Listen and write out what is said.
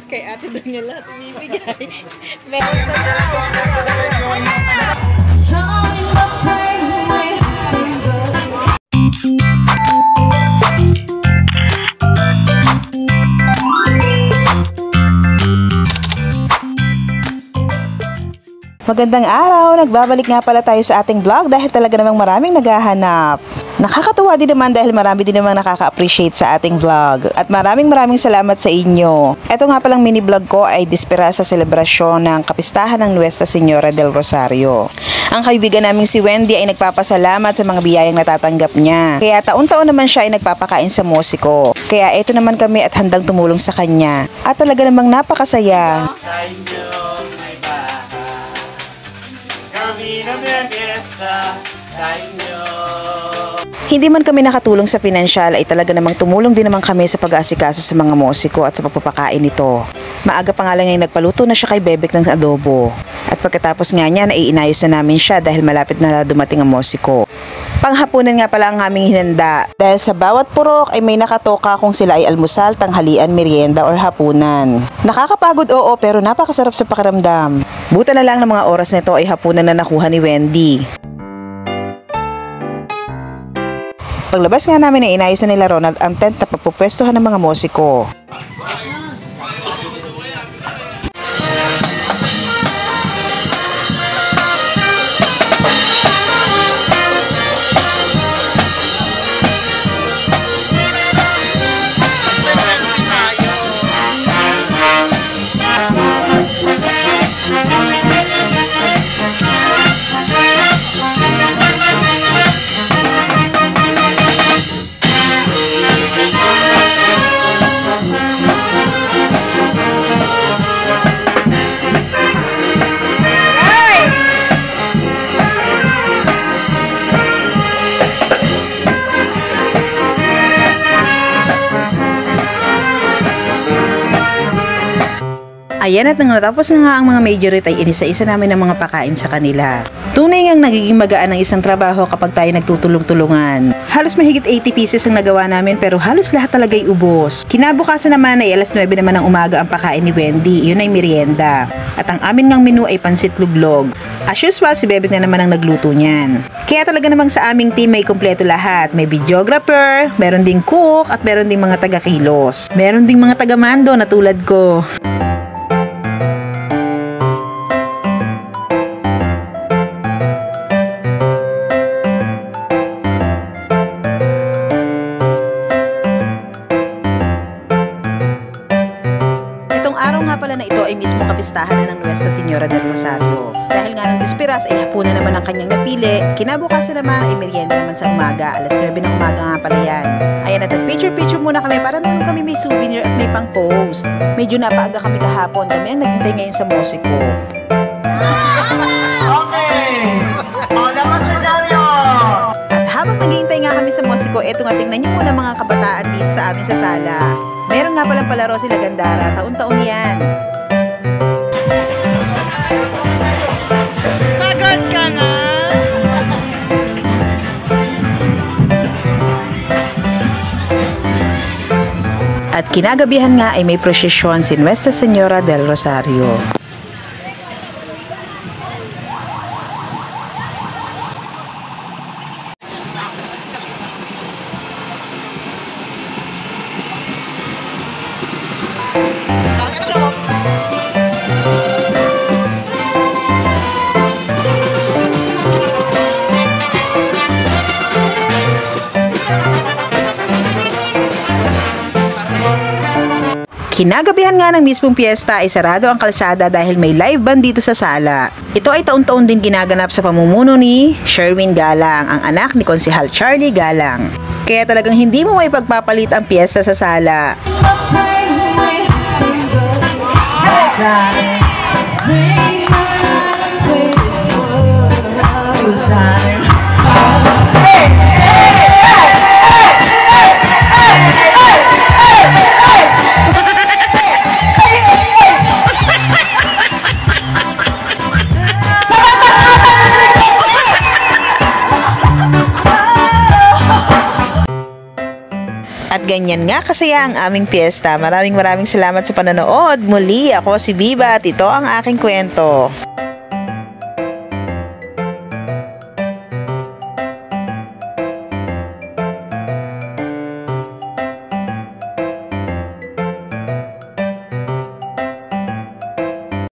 Kay ate doon niya lahat ibibigay. Meron sa Magandang araw! Nagbabalik nga pala tayo sa ating vlog dahil talaga namang maraming naghahanap. Nakakatuwa din naman dahil marami din namang nakaka-appreciate sa ating vlog. At maraming salamat sa inyo. Ito nga palang mini vlog ko ay dispera sa selebrasyon ng kapistahan ng Nuestra Señora del Rosario. Ang kaibigan naming si Wendy ay nagpapasalamat sa mga biyayang natatanggap niya. Kaya taon-taon naman siya ay nagpapakain sa musiko. Kaya ito naman kami at handang tumulong sa kanya. At talaga namang napakasaya. Hindi man kami nakatulong sa pinansyal ay talaga namang tumulong din naman kami sa pag-aasikaso sa mga musiko at sa pagpapakain nito. Maaga pa nga lang ngayon nagpaluto na siya kay Bebek ng adobo. At pagkatapos nga niya naiinayos na namin siya dahil malapit na dumating ang musiko. Panghapunan nga pala ang aming hinanda dahil sa bawat purok ay may nakatoka kung sila ay almusal, tanghalian, merienda or hapunan. Nakakapagod oo pero napakasarap sa pakiramdam. Buta na lang ng mga oras nito ay hapunan na nakuha ni Wendy. Paglabas nga namin ay inayos na nila Ronald ang tent na pagpupwestuhan ng mga musiko. Ayan at nang natapos na nga ang mga majority ay inisa-isa namin ang mga pakain sa kanila. Tunay ngang nagiging magaan ang isang trabaho kapag tayo nagtutulong-tulungan. Halos mahigit 80 pieces ang nagawa namin pero halos lahat talaga ay ubos. Kinabukasan naman ay alas 9 naman ng umaga ang pakain ni Wendy, yun ay merienda. At ang amin ngang menu ay pansit luglog. As usual, si Bebek na naman ang nagluto niyan. Kaya talaga namang sa aming team may kumpleto lahat. May videographer, meron ding cook at meron ding mga taga-kilos. Meron ding mga taga-mando na tulad ko. Na ito ay mismo kapistahan na ng Nuestra Señora del Rosario. Dahil nga ng dispiras ay hapunan naman ang kanyang napili, kinabukasan naman ay merienda naman sa umaga, alas 9 ng umaga nga pala yan. Ayan at picture muna kami para naman kami may souvenir at may pang post. Medyo napaaga kami kahapon, kami ang naghintay ngayon sa musiko. Okay! Lakas na Jaryo! At habang naghihintay nga kami sa musiko, eto nga tingnan niyo muna mga kabataan dito sa amin sa sala. Meron nga palang palaro sila Gandara, taon-taon yan. Pagod ka na! At kinagabihan nga ay may prosesyon si Nuestra Señora del Rosario. Kinagabihan nga ng mismong piyesta ay sarado ang kalsada dahil may live band dito sa sala. Ito ay taon-taon din ginaganap sa pamumuno ni Sherwin Galang, ang anak ni Konsehal Charlie Galang. Kaya talagang hindi mo may pagpapalit ang piyesta sa sala. Ganyan nga kasaya ang aming piyesta. Maraming salamat sa panonood. Muli ako si Biba at ito ang aking kwento.